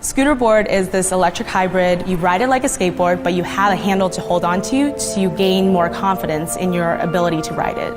Scooter board is this electric hybrid. You ride it like a skateboard, but you have a handle to hold on to gain more confidence in your ability to ride it.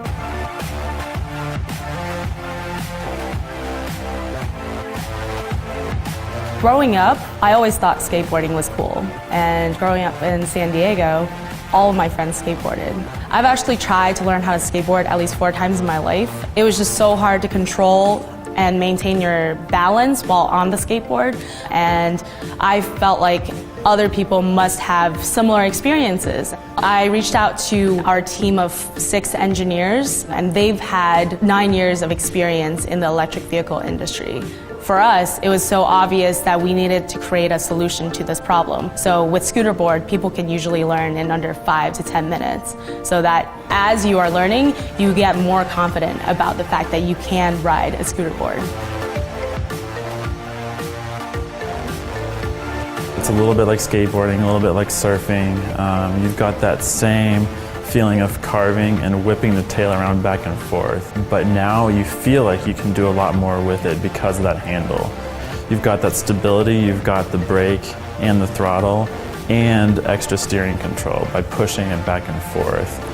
Growing up, I always thought skateboarding was cool. And growing up in San Diego, all of my friends skateboarded. I've actually tried to learn how to skateboard at least 4 times in my life. It was just so hard to control and maintain your balance while on the skateboard. And I felt like other people must have similar experiences. I reached out to our team of 6 engineers, and they've had 9 years of experience in the electric vehicle industry. For us, it was so obvious that we needed to create a solution to this problem. So with scooter board, people can usually learn in under 5 to 10 minutes, so that as you are learning, you get more confident about the fact that you can ride a scooter board. It's a little bit like skateboarding, a little bit like surfing. You've got that same feeling of carving and whipping the tail around back and forth. But now you feel like you can do a lot more with it because of that handle. You've got that stability, you've got the brake and the throttle and extra steering control by pushing it back and forth.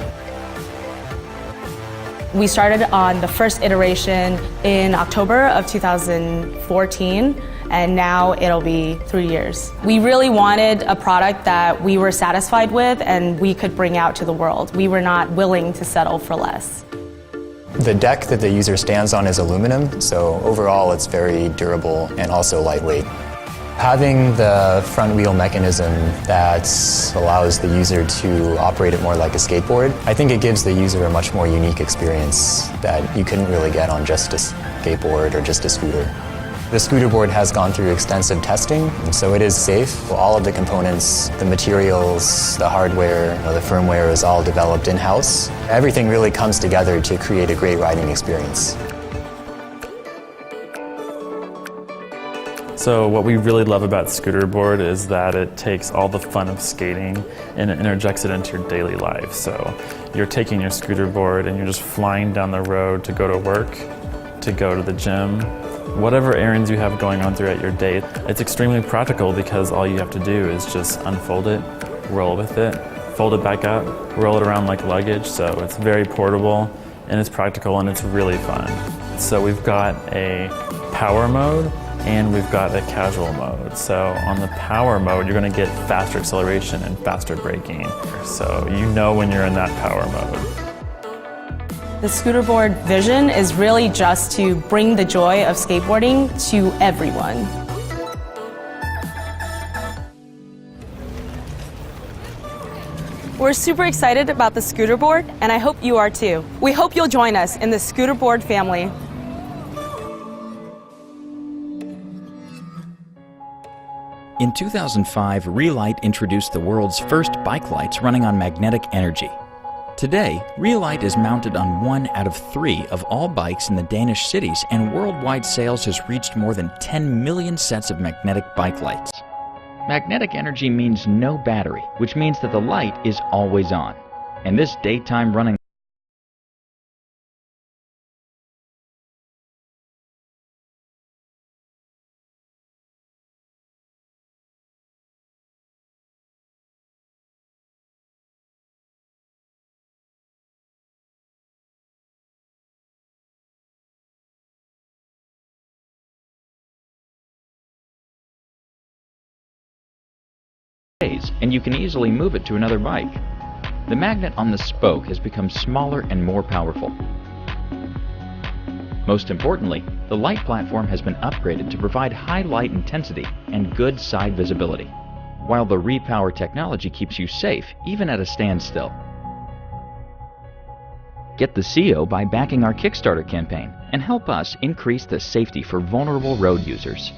We started on the first iteration in October of 2014, and now it'll be 3 years. We really wanted a product that we were satisfied with and we could bring out to the world. We were not willing to settle for less. The deck that the user stands on is aluminum, so overall it's very durable and also lightweight. Having the front wheel mechanism that allows the user to operate it more like a skateboard, I think it gives the user a much more unique experience that you couldn't really get on just a skateboard or just a scooter. The scooter board has gone through extensive testing, and so it is safe. All of the components, the materials, the hardware, the firmware is all developed in-house. Everything really comes together to create a great riding experience. So what we really love about scooter board is that it takes all the fun of skating and it interjects it into your daily life. So you're taking your scooter board and you're just flying down the road to go to work, to go to the gym, whatever errands you have going on throughout your day. It's extremely practical because all you have to do is just unfold it, roll with it, fold it back up, roll it around like luggage. So it's very portable and it's practical and it's really fun. So we've got a power mode and we've got a casual mode. So on the power mode, you're going to get faster acceleration and faster braking. So you know when you're in that power mode. The scooter board vision is really just to bring the joy of skateboarding to everyone. We're super excited about the scooter board, and I hope you are too. We hope you'll join us in the scooter board family. In 2005, Relight introduced the world's first bike lights running on magnetic energy. Today, Relight is mounted on 1 out of 3 of all bikes in the Danish cities, and worldwide sales has reached more than 10 million sets of magnetic bike lights. Magnetic energy means no battery, which means that the light is always on. And this daytime running and you can easily move it to another bike. The magnet on the spoke has become smaller and more powerful. Most importantly, the light platform has been upgraded to provide high light intensity and good side visibility, while the repower technology keeps you safe even at a standstill. Get the CO by backing our Kickstarter campaign and help us increase the safety for vulnerable road users.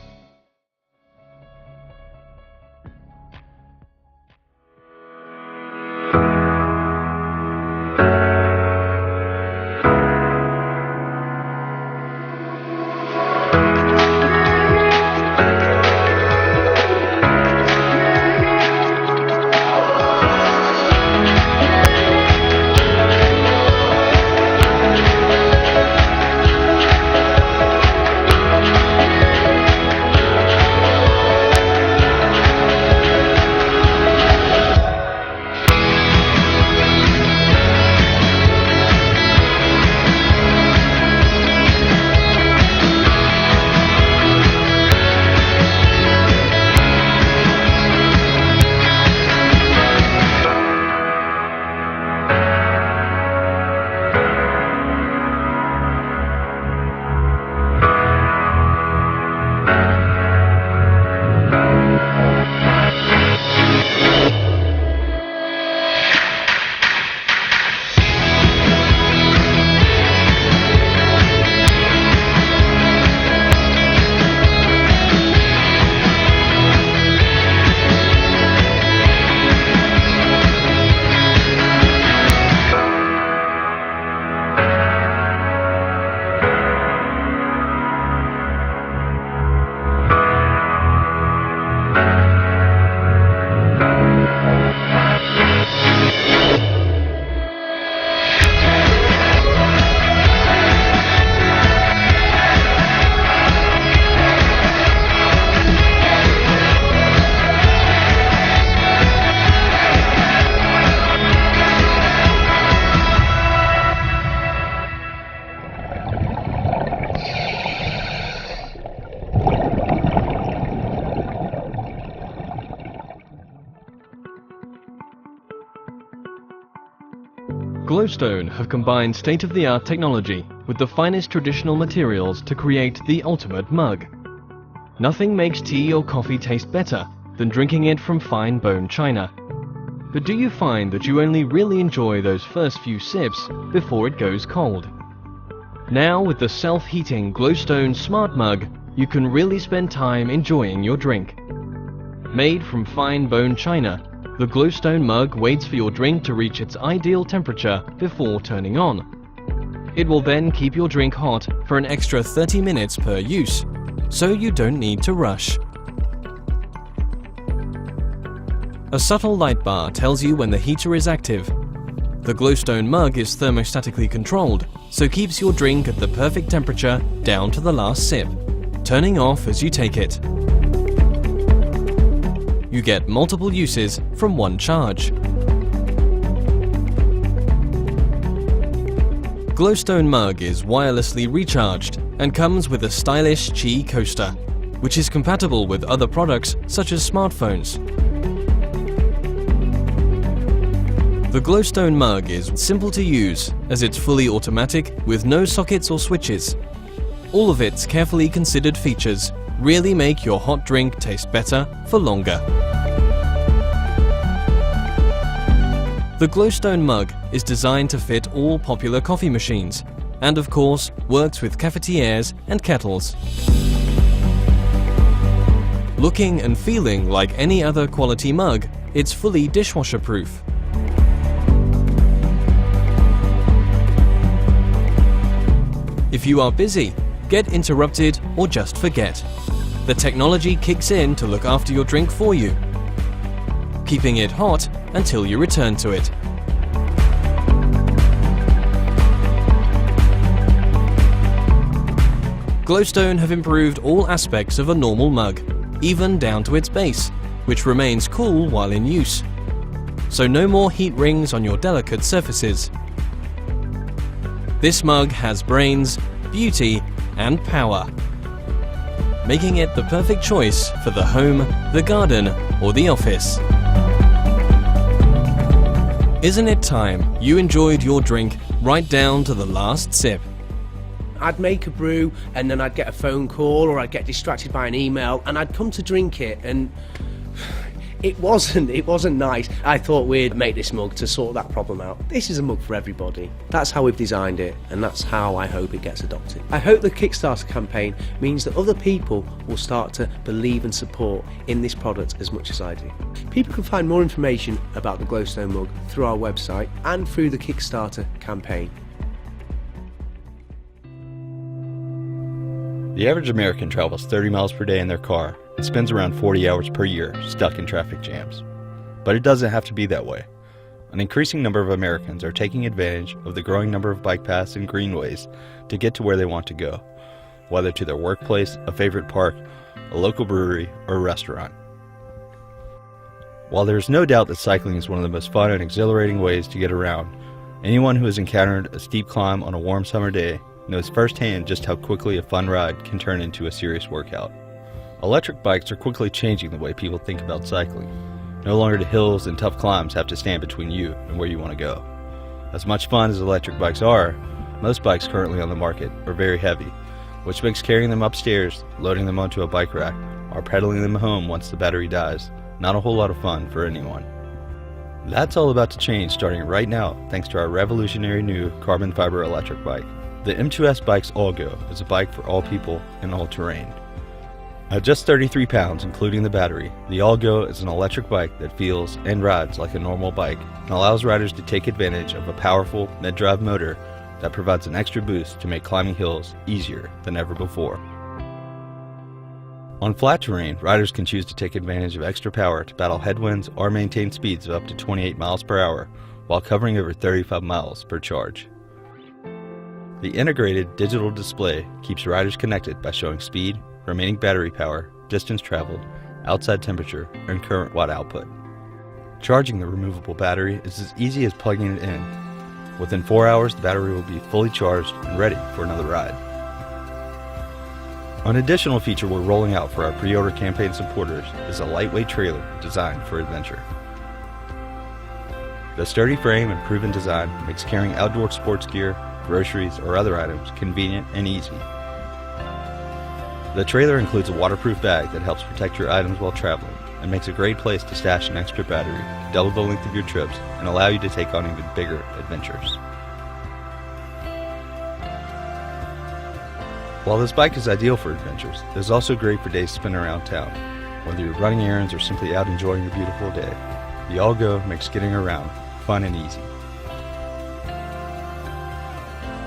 Glowstone have combined state-of-the-art technology with the finest traditional materials to create the ultimate mug. Nothing makes tea or coffee taste better than drinking it from fine bone china. But do you find that you only really enjoy those first few sips before it goes cold? Now with the self-heating Glowstone Smart Mug, you can really spend time enjoying your drink. Made from fine bone china, the Glowstone mug waits for your drink to reach its ideal temperature before turning on. It will then keep your drink hot for an extra 30 minutes per use, so you don't need to rush. A subtle light bar tells you when the heater is active. The Glowstone mug is thermostatically controlled, so keeps your drink at the perfect temperature down to the last sip, turning off as you take it. You get multiple uses from one charge. Glowstone mug is wirelessly recharged and comes with a stylish Qi coaster, which is compatible with other products such as smartphones. The Glowstone mug is simple to use as it's fully automatic with no sockets or switches. All of its carefully considered features really make your hot drink taste better for longer. The Glowstone mug is designed to fit all popular coffee machines and of course works with cafetières and kettles. Looking and feeling like any other quality mug, it's fully dishwasher proof. If you are busy, get interrupted or just forget, the technology kicks in to look after your drink for you, keeping it hot until you return to it. Glowstone have improved all aspects of a normal mug, even down to its base, which remains cool while in use. So no more heat rings on your delicate surfaces. This mug has brains, beauty, and power, making it the perfect choice for the home, the garden, or the office. Isn't it time you enjoyed your drink right down to the last sip? I'd make a brew and then I'd get a phone call or I'd get distracted by an email and I'd come to drink it and it wasn't nice. I thought we'd make this mug to sort that problem out. This is a mug for everybody. That's how we've designed it and that's how I hope it gets adopted. I hope the Kickstarter campaign means that other people will start to believe and support in this product as much as I do. People can find more information about the Glowstone mug through our website and through the Kickstarter campaign. The average American travels 30 miles per day in their car and spends around 40 hours per year stuck in traffic jams. But it doesn't have to be that way. An increasing number of Americans are taking advantage of the growing number of bike paths and greenways to get to where they want to go, whether to their workplace, a favorite park, a local brewery, or a restaurant. While there is no doubt that cycling is one of the most fun and exhilarating ways to get around, anyone who has encountered a steep climb on a warm summer day knows firsthand just how quickly a fun ride can turn into a serious workout. Electric bikes are quickly changing the way people think about cycling. No longer do hills and tough climbs have to stand between you and where you want to go. As much fun as electric bikes are, most bikes currently on the market are very heavy, which makes carrying them upstairs, loading them onto a bike rack, or pedaling them home once the battery dies not a whole lot of fun for anyone. That's all about to change starting right now thanks to our revolutionary new carbon fiber electric bike. The M2S Bike's All-Go is a bike for all people in all terrain. At just 33 pounds, including the battery, the All-Go is an electric bike that feels and rides like a normal bike and allows riders to take advantage of a powerful mid-drive motor that provides an extra boost to make climbing hills easier than ever before. On flat terrain, riders can choose to take advantage of extra power to battle headwinds or maintain speeds of up to 28 miles per hour while covering over 35 miles per charge. The integrated digital display keeps riders connected by showing speed, remaining battery power, distance traveled, outside temperature, and current watt output. Charging the removable battery is as easy as plugging it in. Within 4 hours, the battery will be fully charged and ready for another ride. An additional feature we're rolling out for our pre-order campaign supporters is a lightweight trailer designed for adventure. The sturdy frame and proven design makes carrying outdoor sports gear, groceries, or other items convenient and easy. The trailer includes a waterproof bag that helps protect your items while traveling and makes a great place to stash an extra battery, double the length of your trips, and allow you to take on even bigger adventures. While this bike is ideal for adventures, it is also great for days spent around town. Whether you're running errands or simply out enjoying a beautiful day, the All-Go makes getting around fun and easy.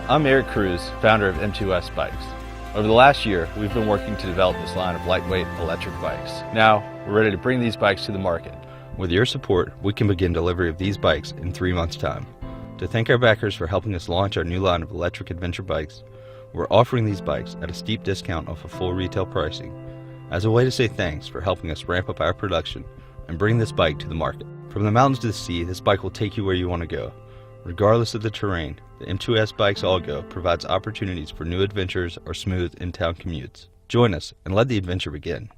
I'm Eric Cruz, founder of M2S Bikes. Over the last year, we've been working to develop this line of lightweight electric bikes. Now, we're ready to bring these bikes to the market. With your support, we can begin delivery of these bikes in 3 months' time. To thank our backers for helping us launch our new line of electric adventure bikes, we're offering these bikes at a steep discount off of full retail pricing, as a way to say thanks for helping us ramp up our production and bring this bike to the market. From the mountains to the sea, this bike will take you where you want to go. Regardless of the terrain, the M2S Bikes All-Go provides opportunities for new adventures or smooth in-town commutes. Join us and let the adventure begin.